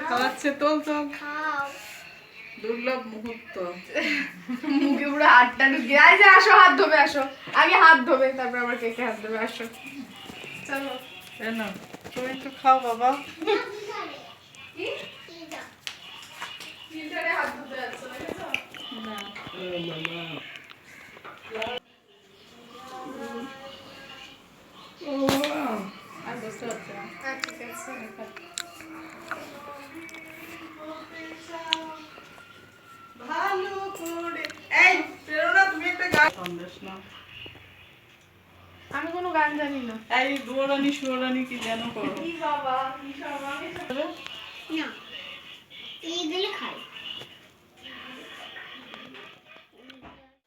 খাওয়াচ্ছে তোল তোল দুর্লভ মুহূর্ত মুখে পুরো হাতটা ঢুকিয়ে আয় যে আসো হাত ধোবে আসো আগে হাত ধোবে তারপর আবার কেকে হাত ধোবে আসো চলো কেন তুমি একটু খাও বাবা কি ফিল্টারে হাত ধুতে যাচ্ছ দেখেছো না আর বুঝতে পারছি না ঠিক আছে ভালো করে এই প্রেরণা তুমি একটা গান সন্দেশ না আমি কোনো গান জানি না এই দুয়ারানি সুয়ারানি কি যেন করো কি বাবা কি সব আমি না এইগুলো খাই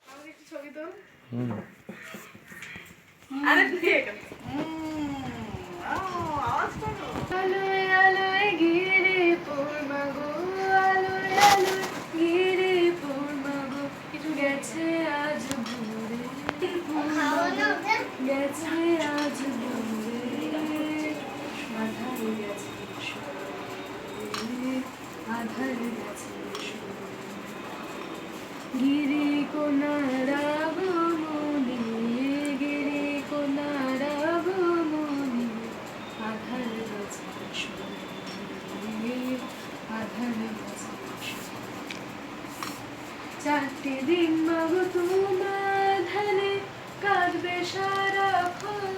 আমাকে একটু ছবি তো আরে ঠিক আছে আওয়াজ করো আলোয় আলোয় ঘিরে পূর্ণা গো আলোয় আলোয় ঘিরে পূর্ণা গো কিছু গেছে আজ ভোরে খাবো না ওটা গেছে আজ ভোরে আধার গেছে সরে, আধার গেছে সরে। গিরি কোনারা বমনি গিরি কোনারা বমনি আধার গেছে সরে, আধার গেছে সরে। চারটে দিন মাগো তোমার ধানে কাটবে সারাক্ষণ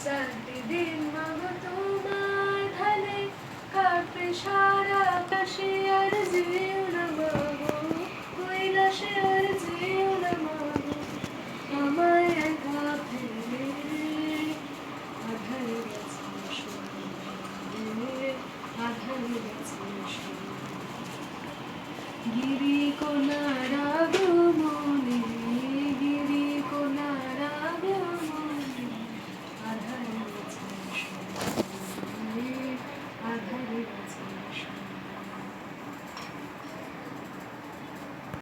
চারটে দিন মাগো তোমার ধানে কাটবে সারা কাশে আর যেও না মাগো কৈলাসে আর